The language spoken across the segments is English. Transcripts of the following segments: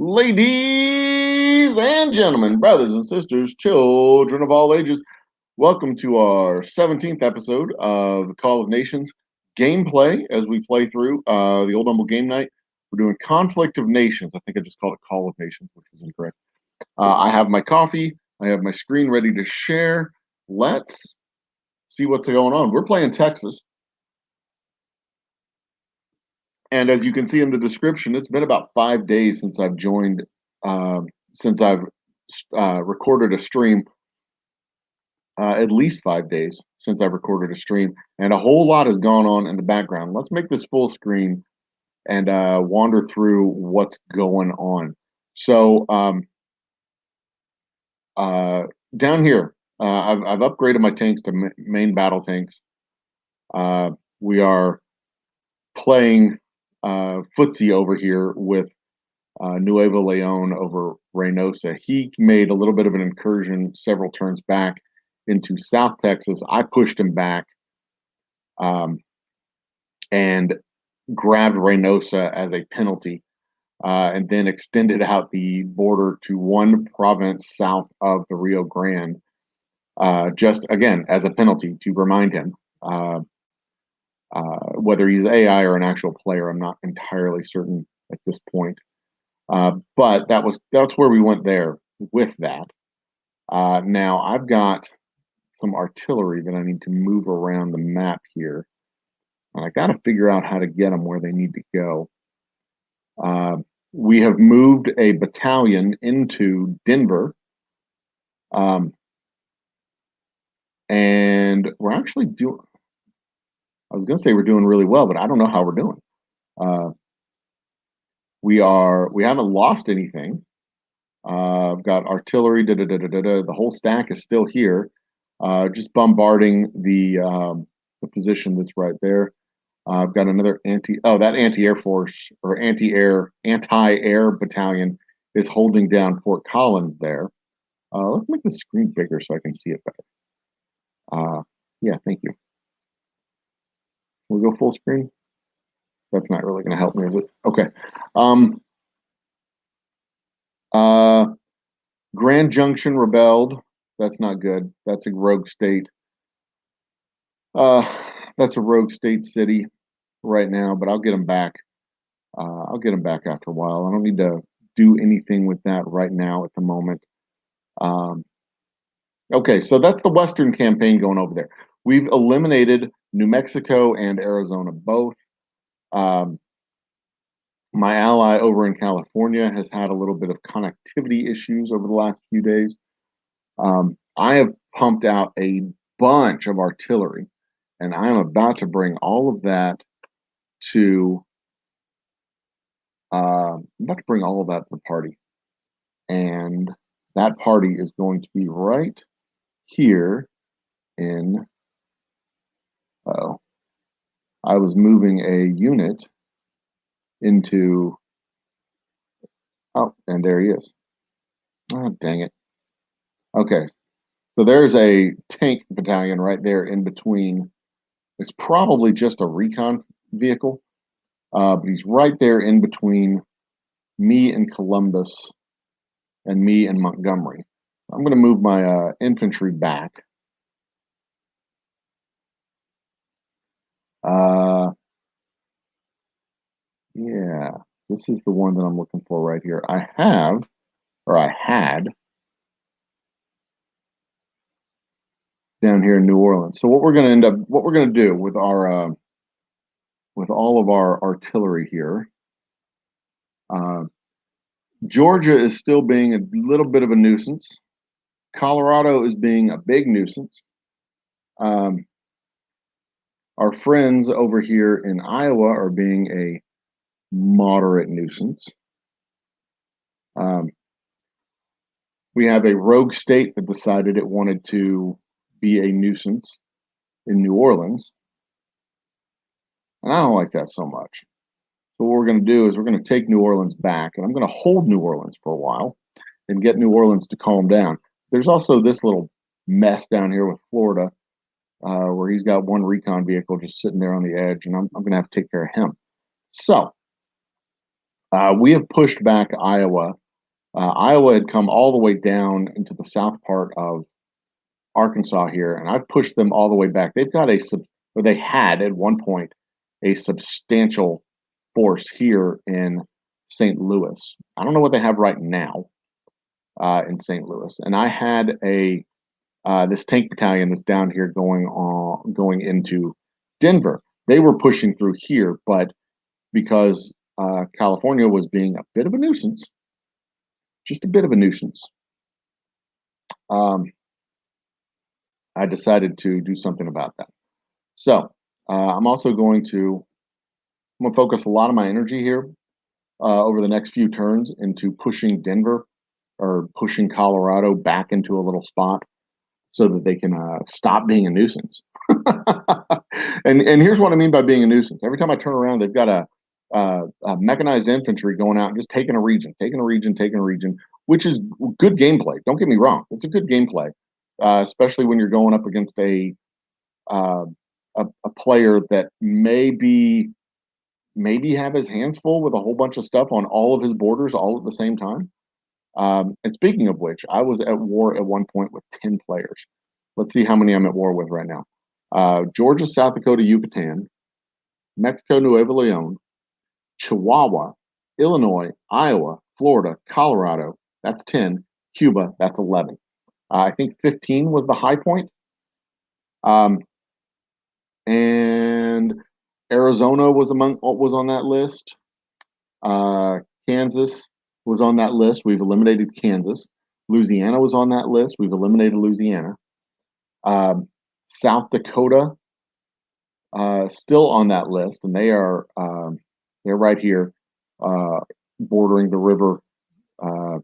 Ladies and gentlemen, brothers and sisters, children of all ages, welcome to our 17th episode of Call of Nations gameplay as we play through the Old Humble Game Night. We're doing Conflict of Nations. I think I just called it Call of Nations, which is incorrect. I have my coffee. I have my screen ready to share. Let's see what's going on. We're playing Texas. And as you can see in the description, it's been about 5 days since I've joined, since I've recorded a stream, at least 5 days since I've recorded a stream, and a whole lot has gone on in the background. Let's make this full screen and wander through what's going on. So down here, I've upgraded my tanks to main battle tanks. We are playing footsie over here with Nuevo Leon over Reynosa. He made a little bit of an incursion several turns back into South Texas. I pushed him back and grabbed Reynosa as a penalty, and then extended out the border to one province south of the Rio Grande, just again as a penalty to remind him. Whether he's AI or an actual player, I'm not entirely certain at this point. But that's where we went there with that. Now I've got some artillery that I need to move around the map here. And I got to figure out how to get them where they need to go. We have moved a battalion into Denver. And we're actually doing, I was going to say we're doing really well, but I don't know how we're doing. We haven't lost anything. I've got artillery, the whole stack is still here, just bombarding the position that's right there. I've got another that anti-air force or anti-air battalion is holding down Fort Collins there. Let's make the screen bigger so I can see it better. Yeah, thank you. We'll go full screen. That's not really going to help me, is it? Okay. Grand Junction rebelled. That's not good. That's a rogue state. That's a rogue state city right now, but I'll get them back. I'll get them back after a while. I don't need to do anything with that right now at the moment. Okay, so that's the Western campaign going over there. We've eliminated New Mexico and Arizona both. My ally over in California has had a little bit of connectivity issues over the last few days. I have pumped out a bunch of artillery, and I am about to bring all of that to the party. And that party is going to be right here in, I was moving a unit into, and there he is. Oh, dang it. Okay, so there's a tank battalion right there in between. It's probably just a recon vehicle, but he's right there in between me and Columbus and me and Montgomery. I'm going to move my infantry back. Yeah, this is the one that I'm looking for right here. I had down here in New Orleans. So what we're going to do with our with all of our artillery here, Georgia is still being a little bit of a nuisance. Colorado is being a big nuisance. Our friends over here in Iowa are being a moderate nuisance. We have a rogue state that decided it wanted to be a nuisance in New Orleans. And I don't like that so much. So what we're going to do is we're going to take New Orleans back, and I'm going to hold New Orleans for a while and get New Orleans to calm down. There's also this little mess down here with Florida, where he's got one recon vehicle just sitting there on the edge, and I'm going to have to take care of him. So We have pushed back Iowa. Iowa had come all the way down into the south part of Arkansas here, and I've pushed them all the way back. They've got or they had at one point a substantial force here in St. Louis. I don't know what they have right now in St. Louis, and I had this tank battalion that's down here going into Denver. They were pushing through here, but because California was being a bit of a nuisance, just a bit of a nuisance, um, I decided to do something about that. So I'm also I'm going to focus a lot of my energy here over the next few turns into pushing Denver or pushing Colorado back into a little spot so that they can stop being a nuisance. And here's what I mean by being a nuisance. Every time I turn around, they've got a mechanized infantry going out and just taking a region, which is good gameplay. Don't get me wrong; it's a good gameplay, especially when you're going up against uh, a player that maybe have his hands full with a whole bunch of stuff on all of his borders all at the same time. And speaking of which, I was at war at one point with 10 players. Let's see how many I'm at war with right now. Georgia, South Dakota, Yucatan, Mexico, Nuevo Leon, Chihuahua, Illinois, Iowa, Florida, Colorado. That's 10. Cuba, that's 11. I think 15 was the high point. And Arizona was on that list. Kansas was on that list. We've eliminated Kansas. Louisiana was on that list. We've eliminated Louisiana. South Dakota still on that list, and they're right here, bordering the river, on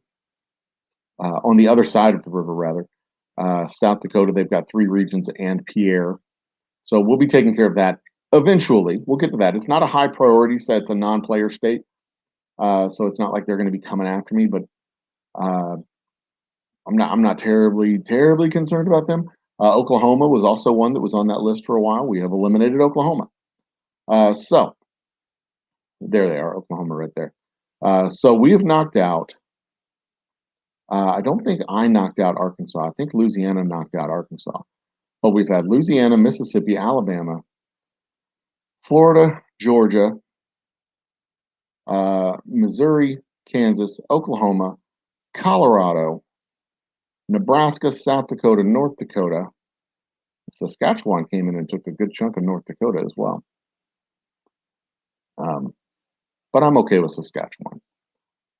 the other side of the river, rather. South Dakota, they've got 3 regions and Pierre, so we'll be taking care of that eventually. We'll get to that. It's not a high priority, so it's a non-player state, so it's not like they're going to be coming after me, but I'm not terribly concerned about them. Oklahoma was also one that was on that list for a while. We have eliminated Oklahoma. So there they are, Oklahoma right there. So we have knocked out. I don't think I knocked out Arkansas. I think Louisiana knocked out Arkansas. But we've had Louisiana, Mississippi, Alabama, Florida, Georgia, Missouri, Kansas, Oklahoma, Colorado, Nebraska, South Dakota, North Dakota. Saskatchewan came in and took a good chunk of North Dakota as well. But I'm okay with Saskatchewan.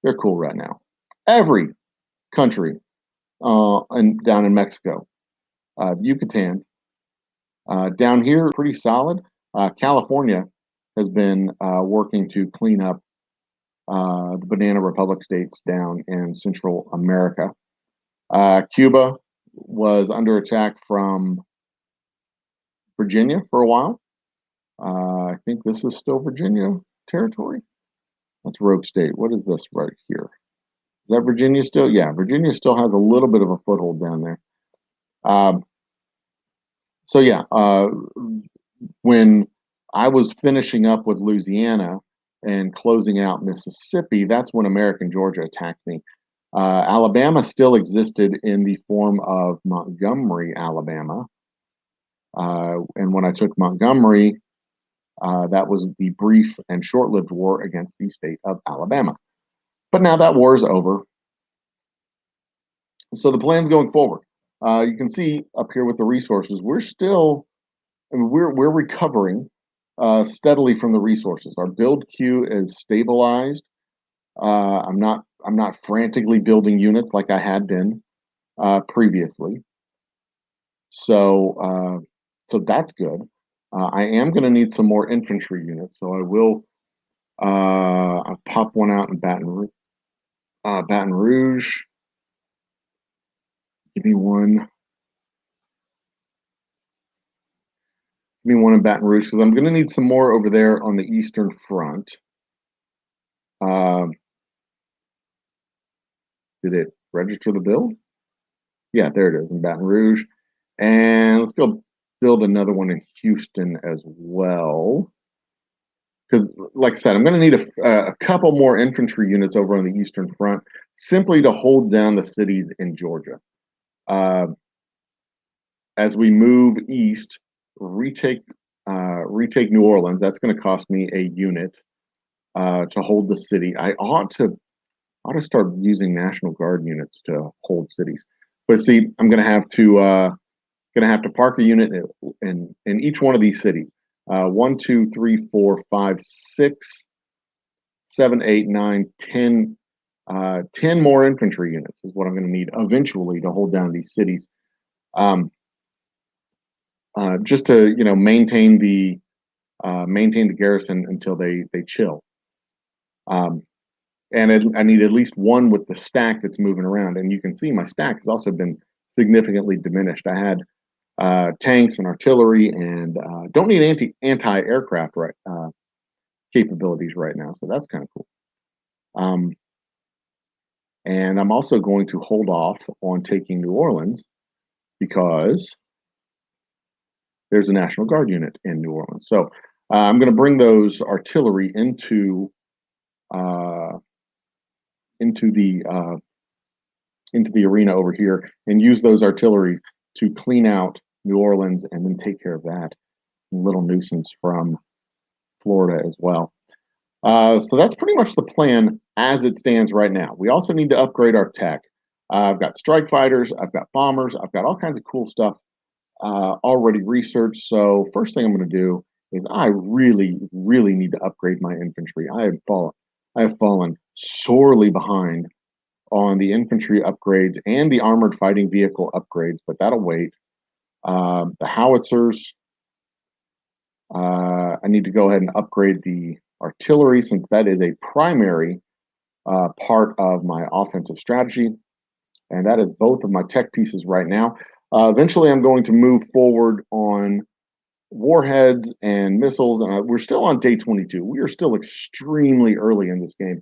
They're cool right now. Every country and down in Mexico, Yucatan, down here, pretty solid. California has been working to clean up the Banana Republic states down in Central America. Cuba was under attack from Virginia for a while. I think this is still Virginia territory. That's Rogue State. What is this right here? Is that Virginia still? Yeah, Virginia still has a little bit of a foothold down there. So yeah, when I was finishing up with Louisiana and closing out Mississippi, that's when American Georgia attacked me. Alabama still existed in the form of Montgomery, Alabama. And when I took Montgomery, that was the brief and short-lived war against the state of Alabama. But now that war is over. So the plans going forward. You can see up here with the resources, we're recovering steadily from the resources. Our build queue is stabilized. I'm not frantically building units like I had been previously. So that's good. I am going to need some more infantry units, so I will. I'll pop one out in Baton Rouge. Baton Rouge. Give me one. Give me one in Baton Rouge because I'm going to need some more over there on the Eastern Front. Did it register the build? Yeah, there it is in Baton Rouge. And let's go build another one in Houston as well. because, like I said, I'm going to need a couple more infantry units over on the Eastern Front simply to hold down the cities in Georgia. Uh, as we move east, retake retake New Orleans. That's going to cost me a unit to hold the city. I ought to start using National Guard units to hold cities. But see, I'm going to have to park a unit in each one of these cities. 1, 2, 3, 4, 5, 6, 7, 8, 9, 10. 10 more infantry units is what I'm going to need eventually to hold down these cities. Um, just to maintain the garrison until they chill. Um, and I need at least one with the stack that's moving around. And you can see my stack has also been significantly diminished. I had tanks and artillery, and don't need anti-aircraft capabilities right now, so that's kind of cool. And I'm also going to hold off on taking New Orleans because there's a National Guard unit in New Orleans. So I'm going to bring those artillery uh, into the uh, into the arena over here and use those artillery to clean out New Orleans and then take care of that little nuisance from Florida as well. So that's pretty much the plan as it stands right now. We also need to upgrade our tech. I've got strike fighters, I've got bombers, I've got all kinds of cool stuff already researched. So first thing I'm going to do is I really, really need to upgrade my infantry. I have fallen sorely behind on the infantry upgrades and the armored fighting vehicle upgrades, but that'll wait. The howitzers, I need to go ahead and upgrade the artillery since that is a primary part of my offensive strategy. And that is both of my tech pieces right now. Eventually, I'm going to move forward on warheads and missiles. And we're still on day 22. We are still extremely early in this game.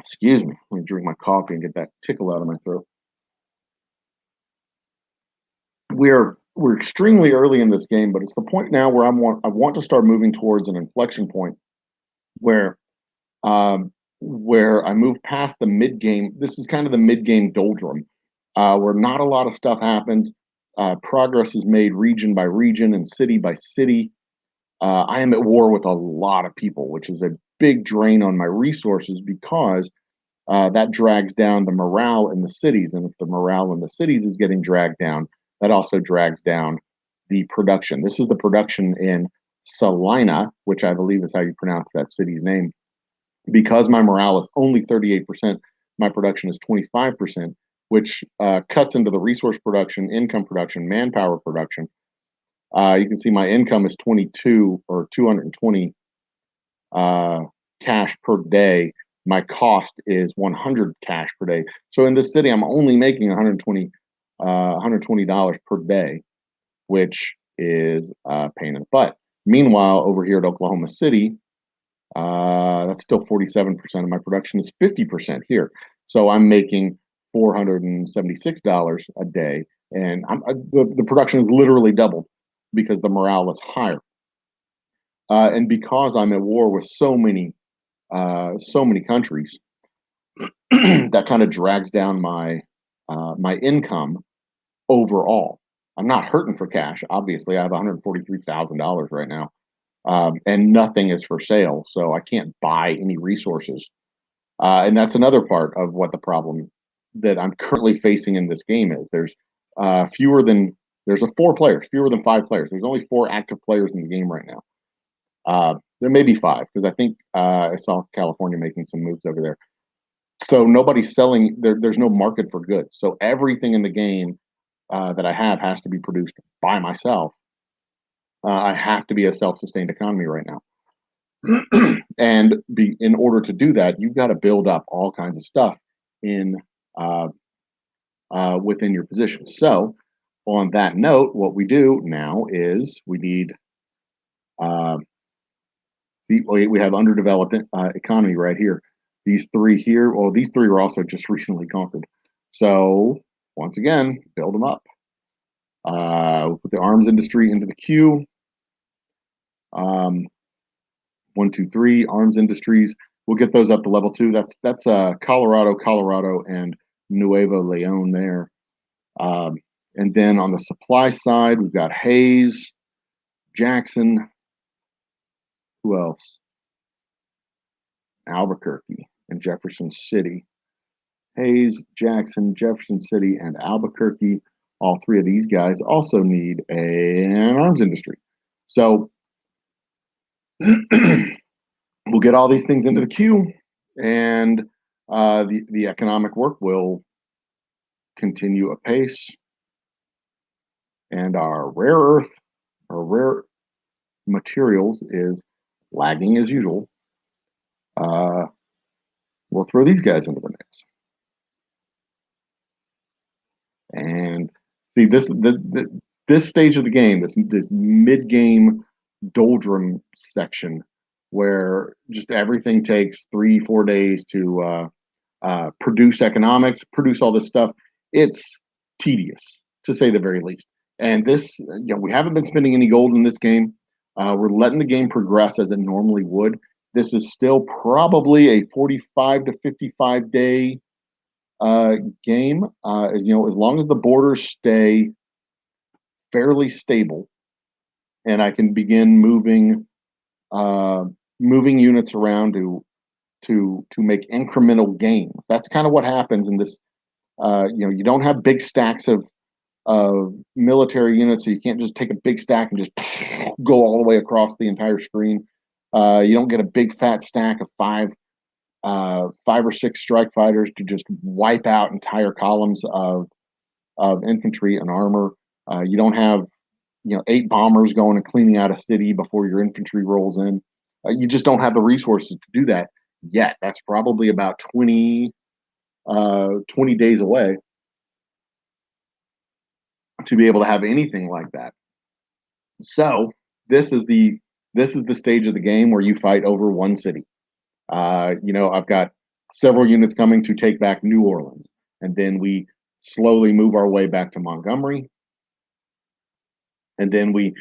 Excuse me. Let me drink my coffee and get that tickle out of my throat. We're extremely early in this game, but it's the point now where I want to start moving towards an inflection point where where I move past the mid game. This is kind of the mid game doldrum, where not a lot of stuff happens. Progress is made region by region and city by city. I am at war with a lot of people, which is a big drain on my resources because that drags down the morale in the cities. And if the morale in the cities is getting dragged down, that also drags down the production. This is the production in Salina, which I believe is how you pronounce that city's name. Because my morale is only 38%, my production is 25%, which cuts into the resource production, income production, manpower production. You can see my income is 22 or 220 cash per day. My cost is 100 cash per day. So in this city, I'm only making $120 per day, which is a pain in the butt. Meanwhile, over here at Oklahoma City, that's still 47% of my production is 50% here. So I'm making $476 a day, and the production is literally doubled because the morale is higher. And because I'm at war with so many countries, that kind of drags down my income overall. I'm not hurting for cash. Obviously, I have $143,000 right now, and nothing is for sale, so I can't buy any resources. And that's another part of what the problem that I'm currently facing in this game is. There's four players, fewer than 5 players. There's only 4 active players in the game right now. There may be 5 because I think I saw California making some moves over there. So nobody's selling. There's no market for goods. So everything in the game that I have has to be produced by myself. I have to be a self-sustained economy right now. And in order to do that, you've got to build up all kinds of stuff in within your position. So, on that note, what we do now is we need uh, we have underdeveloped economy right here. These 3 here, well, these 3 were also just recently conquered. So once again, build them up. Put the arms industry into the queue. Um, 1, 2, 3 arms industries. We'll get those up to level 2. That's Colorado, and Nuevo Leon there. Um, and then on the supply side, we've got Hayes, Jackson. Who else? Albuquerque and Jefferson City. Hayes, Jackson, Jefferson City, and Albuquerque. All three of these guys also need an arms industry. So we'll get all these things into the queue, and the economic work will continue apace. And our rare materials is lagging as usual. We'll throw these guys into the mix. And see this stage of the game, this mid game doldrum section, where just everything takes 3-4 days to produce economics, produce all this stuff. It's tedious to say the very least. And this, we haven't been spending any gold in this game. We're letting the game progress as it normally would. This is still probably a 45 to 55 day game. As long as the borders stay fairly stable, and I can begin moving units around to make incremental gain. That's kind of what happens in this. You don't have big stacks of military units, so you can't just take a big stack and just go all the way across the entire screen. You don't get a big fat stack of five or six strike fighters to just wipe out entire columns of infantry and armor. You don't have 8 bombers going and cleaning out a city before your infantry rolls in. You just don't have the resources to do that yet. That's probably about 20 days away to be able to have anything like that. So this is the stage of the game where you fight over one city. I've got several units coming to take back New Orleans, and then we slowly move our way back to Montgomery, and then we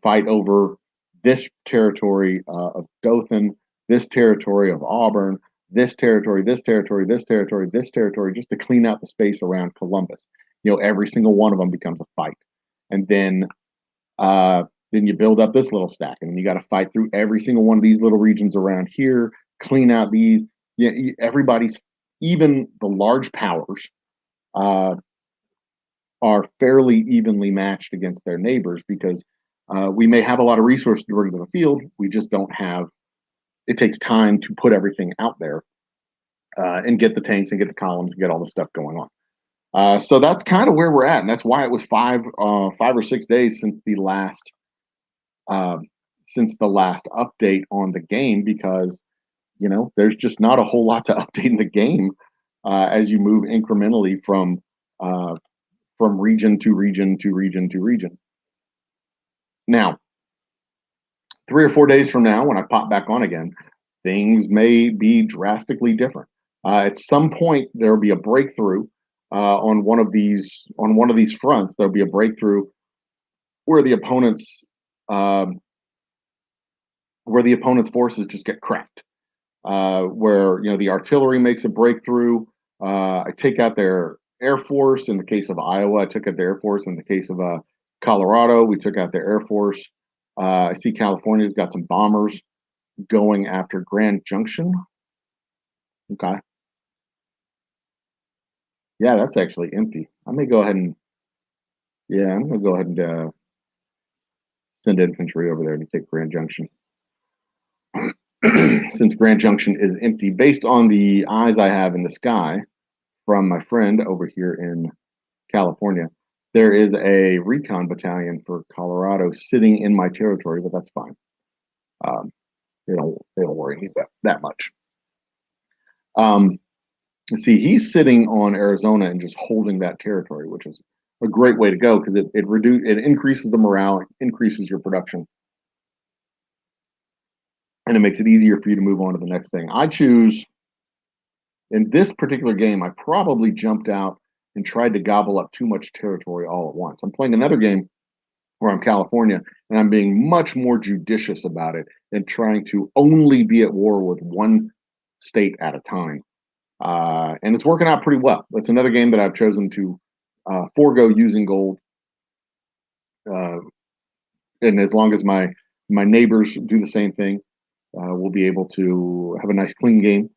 fight over this territory of Dothan, this territory of Auburn, this territory, this territory, this territory, this territory, just to clean out the space around Columbus. Every single one of them becomes a fight, and then you build up this little stack, and then you got to fight through every single one of these little regions around here, clean out these. Everybody's, even the large powers, are fairly evenly matched against their neighbors, because we may have a lot of resources to bring to the field. We just don't have. It takes time to put everything out there and get the tanks and get the columns and get all the stuff going on. So that's kind of where we're at, and that's why it was 5 or 6 days since the last update on the game, because there's just not a whole lot to update in the game as you move incrementally from region to region to region to region. Now, 3 or 4 days from now, when I pop back on again, things may be drastically different. At some point, there will be a breakthrough on one of these fronts. There'll be a breakthrough where the opponent's forces just get cracked. Where the artillery makes a breakthrough. I take out their Air Force. In the case of Iowa, I took out their Air Force. In the case of Colorado, we took out their Air Force. I see California's got some bombers going after Grand Junction. Okay. Yeah, that's actually empty. I'm going to go ahead and send infantry over there to take Grand Junction. Since Grand Junction is empty, based on the eyes I have in the sky from my friend over here in California, there is a recon battalion for Colorado sitting in my territory, but that's fine. They don't worry me that much. See, he's sitting on Arizona and just holding that territory, which is a great way to go, because it increases the morale, it increases your production, and it makes it easier for you to move on to the next thing. I choose, in this particular game, I probably jumped out and tried to gobble up too much territory all at once. I'm playing another game where I'm California, and I'm being much more judicious about it than trying to only be at war with one state at a time. And it's working out pretty well. It's another game that I've chosen to forego using gold. Uh, and as long as my neighbors do the same thing, we'll be able to have a nice clean game.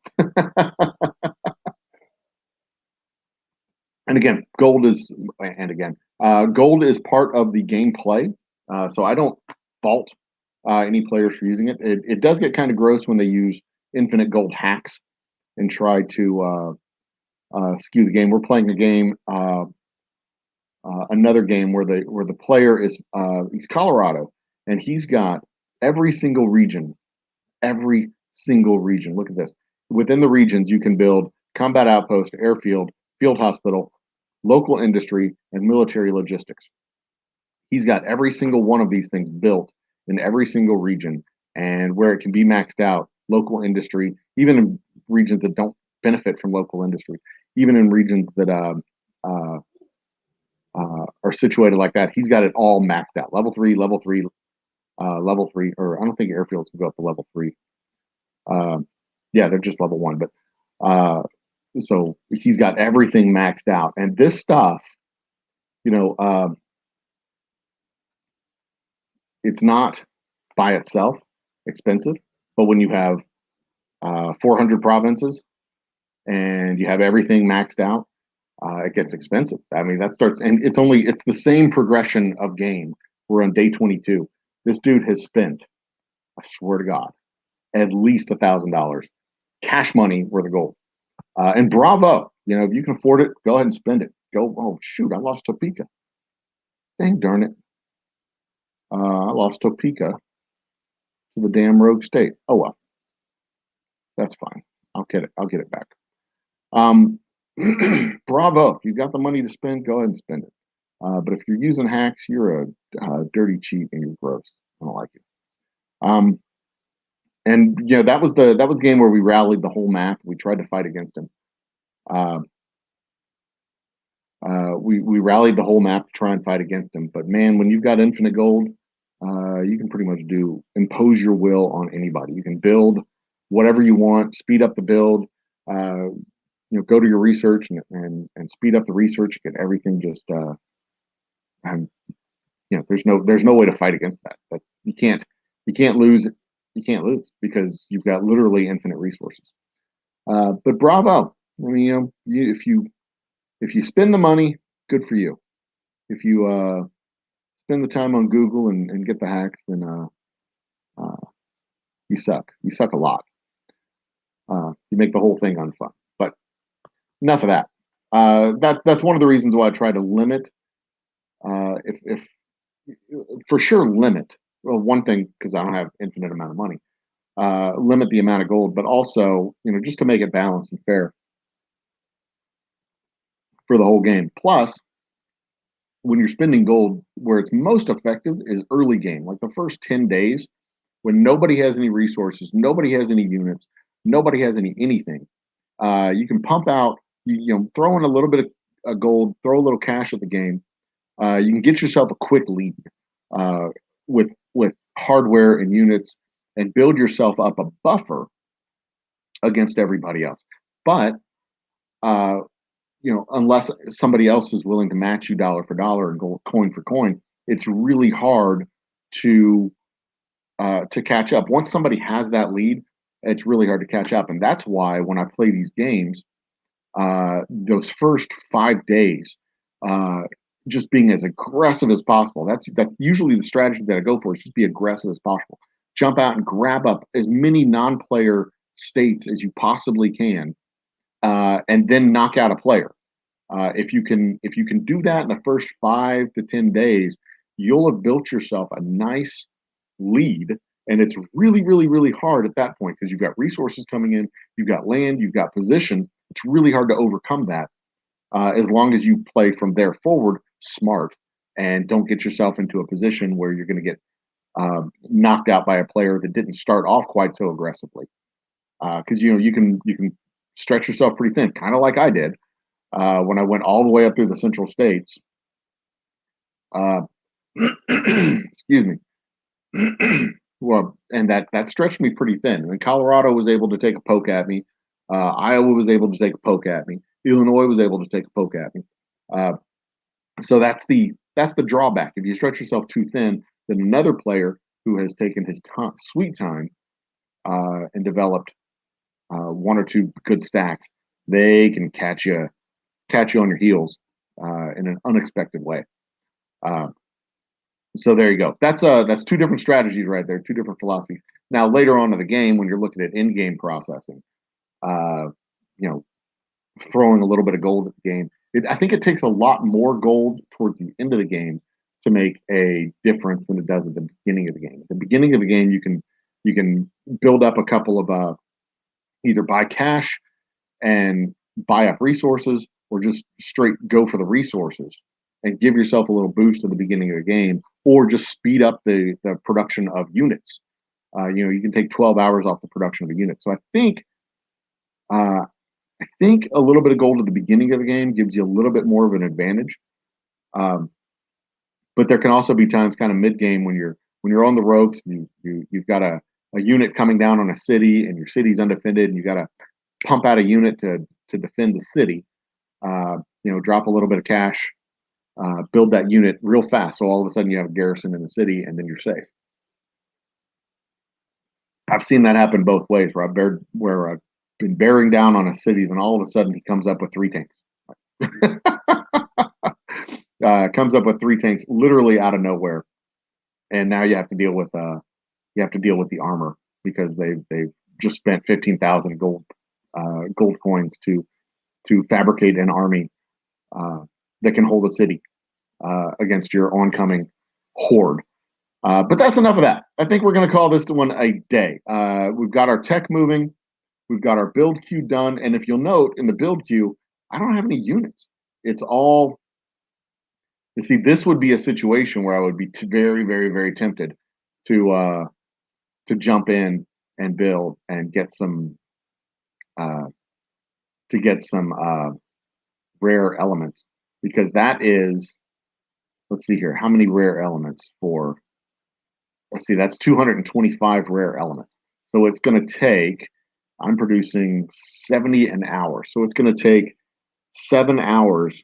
And again, gold is part of the gameplay. So I don't fault any players for using it. It does get kind of gross when they use infinite gold hacks and try to skew the game. We're playing a game, another game where the player is he's Colorado, and he's got every single region, every single region. Look at this. Within the regions, you can build combat outpost, airfield, field hospital, local industry, and military logistics. He's got every single one of these things built in every single region, and where it can be maxed out, local industry, even in regions that don't benefit from local industry, even in regions that are situated like that, he's got it all maxed out. Level three, or I don't think airfields can go up to level three. Yeah, they're just level one, but so he's got everything maxed out. And this stuff, you know, it's not by itself expensive, but when you have 400 provinces and you have everything maxed out, it gets expensive. I mean, that starts, and it's the same progression of game. We're on day 22. This dude has spent, I swear to God, at least $1,000 cash money worth of gold. And bravo, if you can afford it, go ahead and spend it. Go, oh shoot, I lost Topeka. Dang darn it. I lost Topeka to the damn rogue state. Oh well, that's fine. I'll get it. I'll get it back. Um, bravo. If you've got the money to spend, go ahead and spend it. But if you're using hacks, you're a dirty cheat and you're gross. I don't like it. And that was the game where we rallied the whole map. We tried to fight against him. Uh, we rallied the whole map to try and fight against him. But man, when you've got infinite gold, you can pretty much impose your will on anybody. You can build whatever you want, speed up the build. Go to your research and speed up the research. Get everything just. And there's no way to fight against that. But you can't lose. You can't lose because you've got literally infinite resources. But bravo! I mean, if you spend the money, good for you. If you spend the time on Google and get the hacks, then you suck. You suck a lot. You make the whole thing unfun. But enough of that. That's one of the reasons why I try to limit. If for sure limit. Well, one thing because I don't have infinite amount of money. Limit the amount of gold, but also just to make it balanced and fair for the whole game. Plus, when you're spending gold, where it's most effective is early game, like the first 10 days when nobody has any resources, nobody has any units, nobody has anything. You can pump out, throw in a little bit of gold, throw a little cash at the game. You can get yourself a quick lead with hardware and units and build yourself up a buffer against everybody else. But unless somebody else is willing to match you dollar for dollar and go coin for coin, it's really hard to catch up. Once somebody has that lead, it's really hard to catch up, and that's why when I play these games, those first 5 days, just being as aggressive as possible. That's usually the strategy that I go for. Is just be aggressive as possible. Jump out and grab up as many non-player states as you possibly can, and then knock out a player. If you can do that in the first 5 to 10 days, you'll have built yourself a nice lead, and it's really, really, really hard at that point because you've got resources coming in, you've got land, you've got position. It's really hard to overcome that as long as you play from there forward smart and don't get yourself into a position where you're going to get knocked out by a player that didn't start off quite so aggressively. Because you can stretch yourself pretty thin, kind of like I did. When I went all the way up through the central states, Excuse me. Well, and that stretched me pretty thin. And Colorado was able to take a poke at me. Iowa was able to take a poke at me. Illinois was able to take a poke at me. Uh, so that's the drawback. If you stretch yourself too thin, then another player who has taken his sweet time and developed one or two good stacks, they can catch you on your heels in an unexpected way. Uh, so there you go. That's two different strategies right there, two different philosophies. Now later on in the game, when you're looking at in-game processing, uh, you know, throwing a little bit of gold at the game, I think it takes a lot more gold towards the end of the game to make a difference than it does at the beginning of the game. At the beginning of the game, you can build up a couple of either buy cash and buy up resources, or just straight go for the resources and give yourself a little boost at the beginning of the game, or just speed up the production of units. You can take 12 hours off the production of a unit. So uh, I think a little bit of gold at the beginning of the game gives you a little bit more of an advantage. Um, but there can also be times kind of mid game when you're on the ropes, and you've got a unit coming down on a city, and your city's undefended, and you got to pump out a unit to defend the city. Drop a little bit of cash, build that unit real fast, so all of a sudden you have a garrison in the city, and then you're safe. I've seen that happen both ways, where I've been bearing down on a city, and all of a sudden he comes up with three tanks. Comes up with three tanks literally out of nowhere, and now you have to deal with the armor, because they've just spent 15,000 gold coins to fabricate an army that can hold a city against your oncoming horde. But that's enough of that. I think we're going to call this one a day. We've got our tech moving. We've got our build queue done. And if you'll note, in the build queue, I don't have any units. It's all, you see, this would be a situation where I would be very, very, very tempted to jump in and build and get some uh, rare elements, because that is, let's see here, how many rare elements for, let's see, that's 225 rare elements. So it's going to take, I'm producing 70 an hour. So it's going to take 7 hours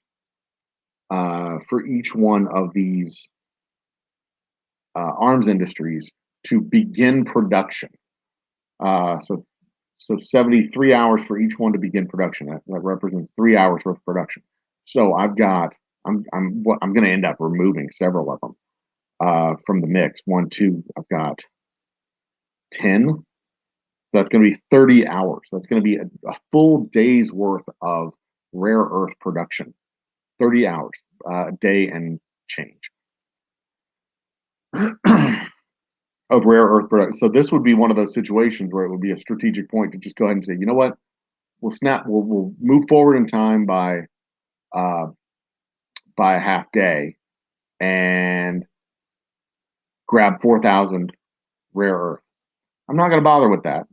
for each one of these arms industries to begin production. So 73 hours for each one to begin production. That represents 3 hours worth of production. So I'm going to end up removing several of them from the mix. 1, 2, I've got 10. So that's going to be 30 hours. That's going to be a full day's worth of rare earth production. 30 hours, a day and change of rare earth production. So this would be one of those situations where it would be a strategic point to just go ahead and say, you know what, we'll move forward in time by a half day and grab 4,000 rare earth. I'm not going to bother with that.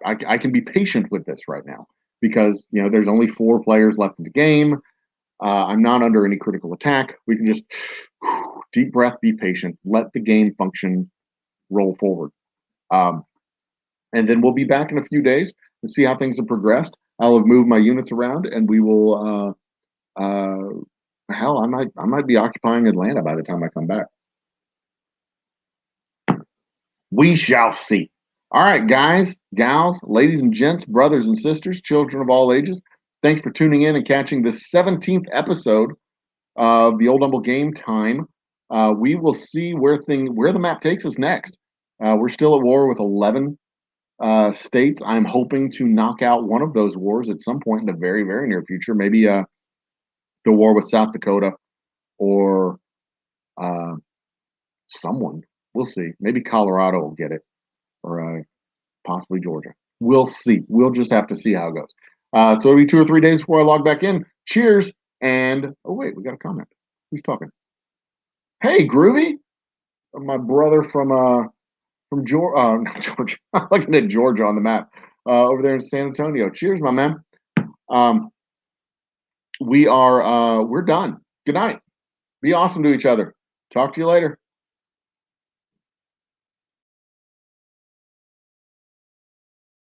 I can be patient with this right now, because there's only 4 players left in the game. I'm not under any critical attack. We can just deep breath, be patient, let the game function, roll forward. And then we'll be back in a few days to see how things have progressed. I'll have moved my units around, and we will. Hell, I might be occupying Atlanta by the time I come back. We shall see. All right, guys, gals, ladies and gents, brothers and sisters, children of all ages, thanks for tuning in and catching the 17th episode of the Old Humble Game Time. We will see where the map takes us next. We're still at war with 11 states. I'm hoping to knock out one of those wars at some point in the very, very near future. Maybe the war with South Dakota, or someone. We'll see. Maybe Colorado will get it, or possibly Georgia. We'll see. We'll just have to see how it goes. So it'll be 2 or 3 days before I log back in. Cheers. And oh wait, we got a comment. Who's talking? Hey, Groovy, my brother from Georgia. Not Georgia. I'm looking at Georgia on the map over there in San Antonio. Cheers, my man. We're done. Good night. Be awesome to each other. Talk to you later.